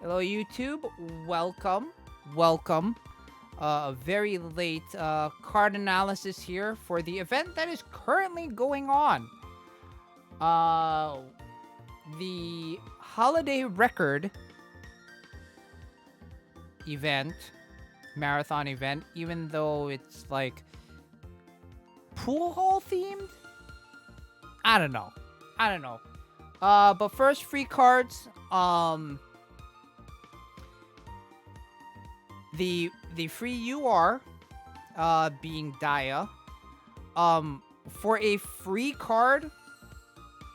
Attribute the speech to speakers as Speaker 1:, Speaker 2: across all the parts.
Speaker 1: Hello, YouTube. Welcome. Welcome. A very late card analysis here for the event that is currently going on. Uh, the Holiday Record event, marathon event, even though it's like pool hall themed. I don't know. I don't know. But first, free cards. The free UR being Daya. For a free card,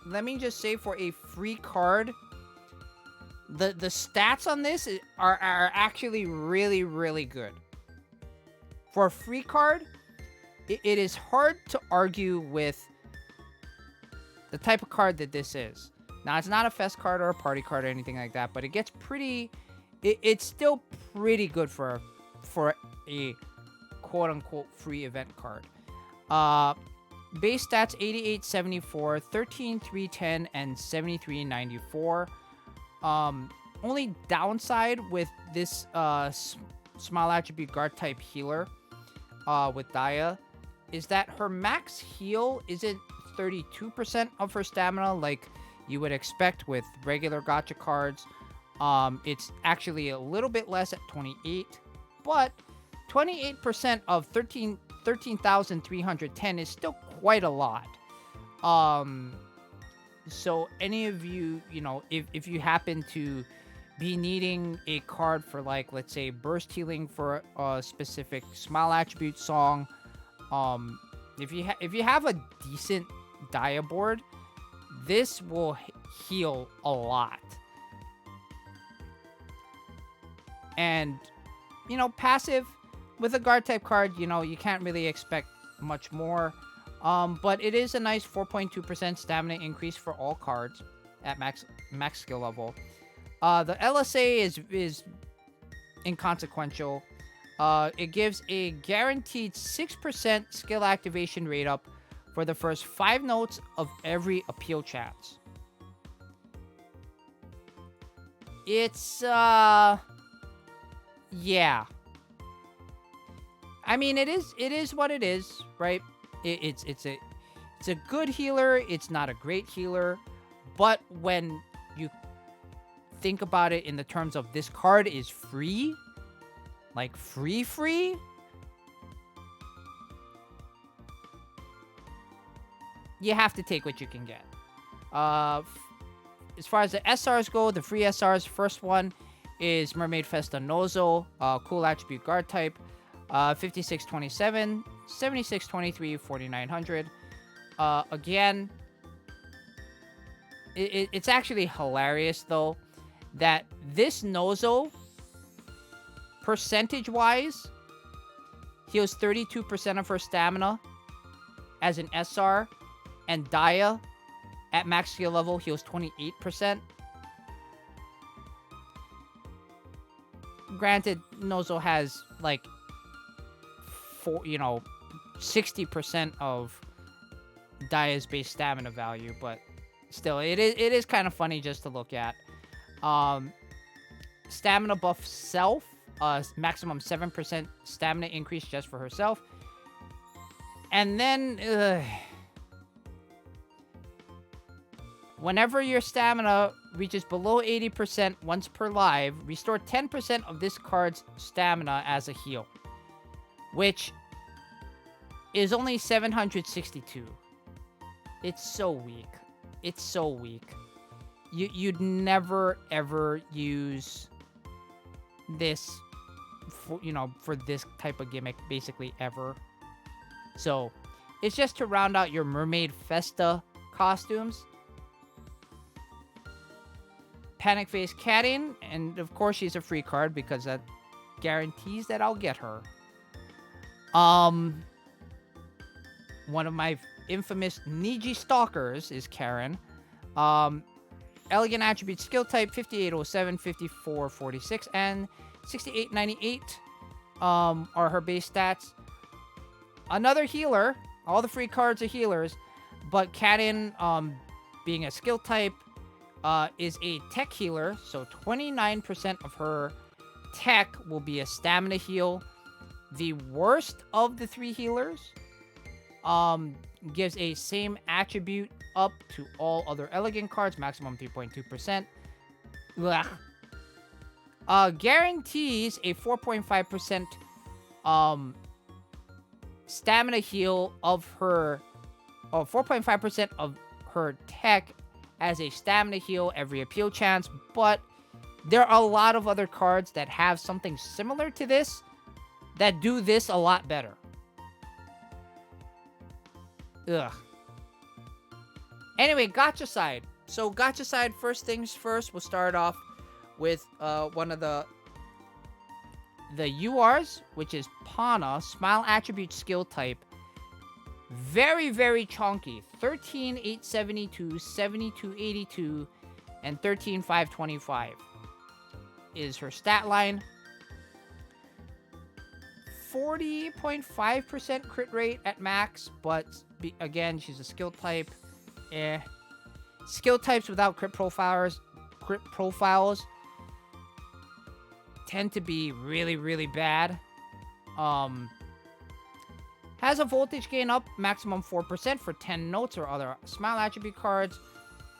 Speaker 1: let me just say for a free card, the stats on this are actually really, really good. For a free card, it is hard to argue with the type of card that this is. Now, it's not a fest card or a party card or anything like that, but it gets pretty... It's still pretty good for a quote-unquote free event card. Base stats 88, 74, 13, 310, and 73, 94. Only downside with this small attribute guard type healer with Daya is that her max heal isn't 32% of her stamina like you would expect with regular gacha cards. It's actually a little bit less at 28, but 28% of 13,310 is still quite a lot. So any of you, if you happen to be needing a card for, like, let's say burst healing for a specific smile attribute song, if you have a decent Dia board, this will heal a lot. And, passive, with a guard type card, you can't really expect much more. But it is a nice 4.2% stamina increase for all cards at max skill level. The LSA is inconsequential. It gives a guaranteed 6% skill activation rate up for the first 5 notes of every appeal chance. It's, yeah. I mean, it is what it is, right? It's a good healer. It's not a great healer, but when you think about it in the terms of this card is free, like free, you have to take what you can get. As far as the SRs go, the free SRs, first one is Mermaid Festa Nozo, cool attribute guard type, 5627, 7623, 4900. Again, it's actually hilarious though that this Nozo, percentage-wise, heals 32% of her stamina as an SR, and Daya at max skill level heals 28%. Granted, Nozo has like 60% of Daya's base stamina value, but still, it is kind of funny just to look at. Stamina buff self, maximum 7% stamina increase just for herself. And then, whenever your stamina reaches below 80% once per live, restore 10% of this card's stamina as a heal, which is only 762. It's so weak. It's so weak. You'd never ever use this for this type of gimmick basically ever. So it's just to round out your Mermaid Festa costumes. Panic Face Karin, and of course she's a free card because that guarantees that I'll get her. One of my infamous Niji Stalkers is Karen. Elegant Attribute Skill Type 5807, 5446, and 6898 are her base stats. Another healer. All the free cards are healers, but Karin, being a skill type, is a tech healer, so 29% of her tech will be a stamina heal. The worst of the 3 healers gives a same attribute up to all other elegant cards, maximum 3.2%. Guarantees a 4.5% stamina heal of her, 4.5% of her tech as a stamina heal every appeal chance, but there are a lot of other cards that have something similar to this that do this a lot better. Ugh. Anyway, gacha side. So gacha side, first things first, we'll start off with one of the URs, which is Pana, Smile Attribute Skill Type. Very, very chunky. 13,872, 7,282, and 13,525 is her stat line. 40.5% crit rate at max, but again, she's a skill type. Skill types without crit profiles tend to be really, really bad. Has a voltage gain up, maximum 4% for 10 notes or other smile attribute cards.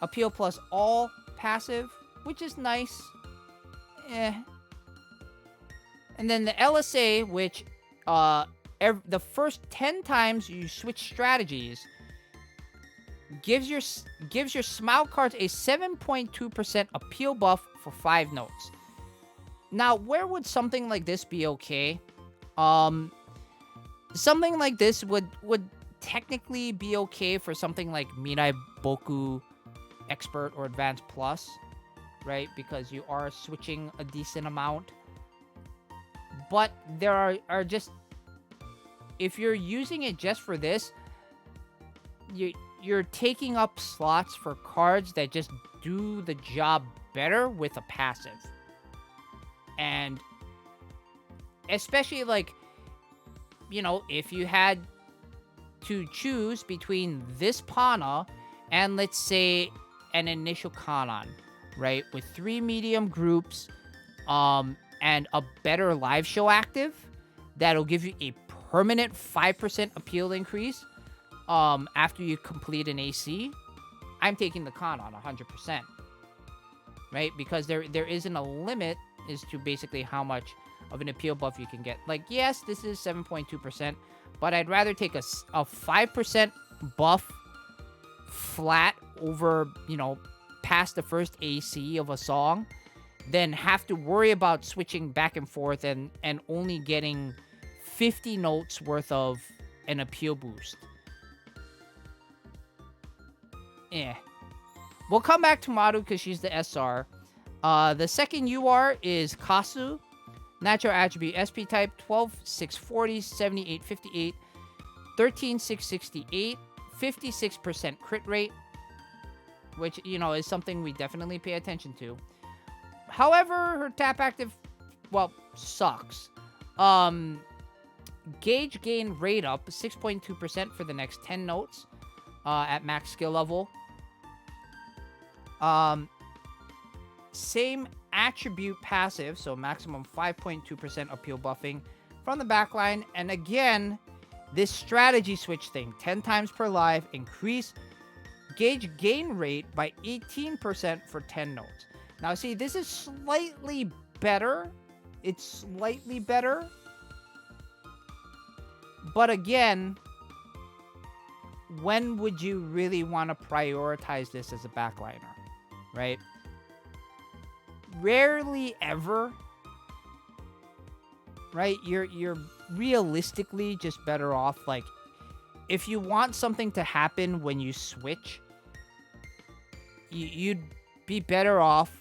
Speaker 1: Appeal plus all passive, which is nice. And then the LSA, which the first 10 times you switch strategies, gives your smile cards a 7.2% appeal buff for 5 notes. Now, where would something like this be okay? Something like this would technically be okay for something like Mirai Boku Expert or Advanced Plus, right? Because you are switching a decent amount. But there are just... If you're using it just for this, you're taking up slots for cards that just do the job better with a passive. And especially, like, you know, if you had to choose between this Pana and, let's say, an initial Kanon, right? With 3 medium groups, and a better live show active, that'll give you a permanent 5% appeal increase, after you complete an AC, I'm taking the Kanon 100%. Right? Because there isn't a limit as to basically how much of an appeal buff you can get. Like, yes, this is 7.2%, but I'd rather take a 5% buff flat over, you know, past the first AC of a song than have to worry about switching back and forth and only getting 50 notes worth of an appeal boost. We'll come back to Maru because she's the SR. The second UR is Kasu. Natural attribute SP type 12,640, 7,858, 13,668, 56% crit rate, which, you know, is something we definitely pay attention to. However, her tap active, well, sucks. Gauge gain rate up 6.2% for the next 10 notes at max skill level. Same attribute passive, so maximum 5.2% appeal buffing from the backline. And again, this strategy switch thing, 10 times per live, increase gauge gain rate by 18% for 10 notes. Now, see, this is slightly better. It's slightly better. But again, when would you really want to prioritize this as a backliner, right? Rarely ever, right? You're realistically just better off, like, if you want something to happen when you switch, you'd be better off,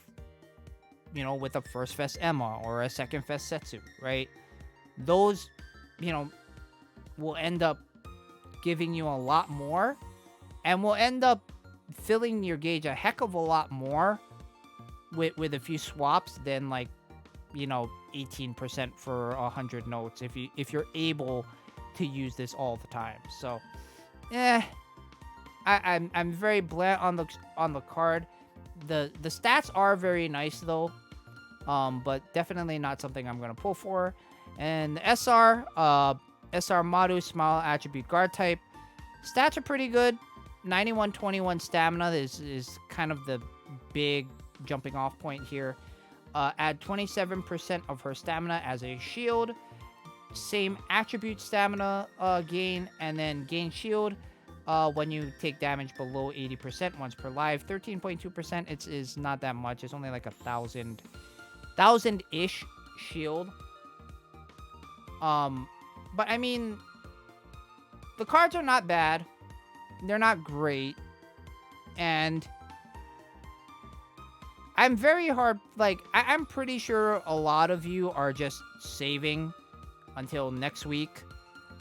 Speaker 1: you know, with a first fest Emma or a second fest Setsu, right? Those, you know, will end up giving you a lot more and will end up filling your gauge a heck of a lot more with a few swaps than, like, you know, 18% for 100 notes if you're able to use this all the time. So, I'm very bland on the card. the stats are very nice though. But definitely not something I'm gonna pull for. And the SR Madu Smile Attribute Guard type. Stats are pretty good. 91-21 stamina is kind of the big jumping off point here. Add 27% of her stamina as a shield. Same attribute stamina gain, and then gain shield when you take damage below 80% once per life. 13.2% is not that much. It's only like 1,000-ish shield. But I mean, the cards are not bad. They're not great. And I'm very hard, like, I'm pretty sure a lot of you are just saving until next week,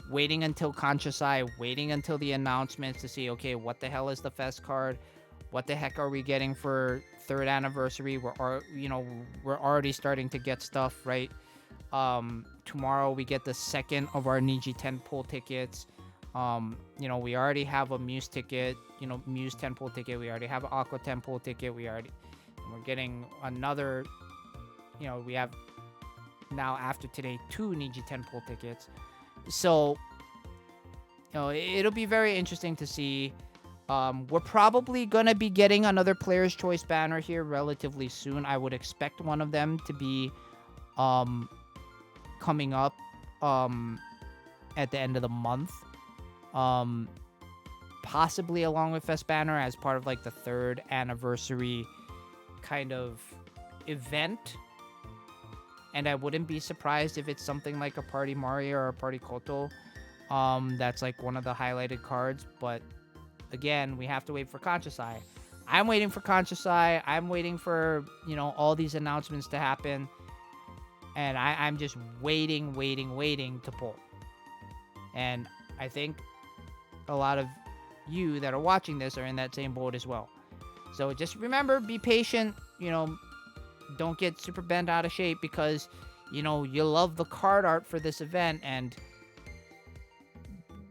Speaker 1: waiting until Conscious Eye, waiting until the announcements to see, okay, what the hell is the Fest card? What the heck are we getting for 3rd anniversary? We're already starting to get stuff, right? Tomorrow we get the 2nd of our Niji 10 pull tickets. We already have a Muse ticket, Muse 10 pull ticket. We already have an Aqua 10 pull ticket. We're getting another, we have now after today 2 Niji 10 pull tickets. So, it'll be very interesting to see. We're probably going to be getting another Player's Choice banner here relatively soon. I would expect one of them to be coming up at the end of the month. Possibly along with Fest banner as part of like the 3rd anniversary kind of event. And I wouldn't be surprised if it's something like a Party Mario or a Party Koto. That's like one of the highlighted cards. But again, we have to wait for Conscious Eye. I'm waiting for Conscious Eye. I'm waiting for, all these announcements to happen. And I'm just waiting to pull. And I think a lot of you that are watching this are in that same boat as well. So just remember, be patient, don't get super bent out of shape because, you love the card art for this event, and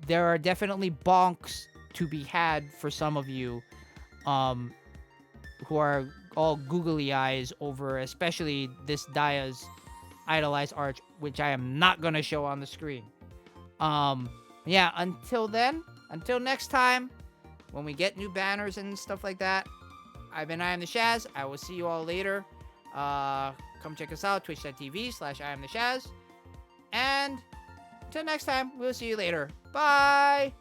Speaker 1: there are definitely bonks to be had for some of you who are all googly eyes over especially this Daya's Idolized Arch, which I am not going to show on the screen. Yeah, until next time, when we get new banners and stuff like that, I am the Shaz. I will see you all later. Come check us out, twitch.tv/IamTheShaz. And until next time, we'll see you later. Bye!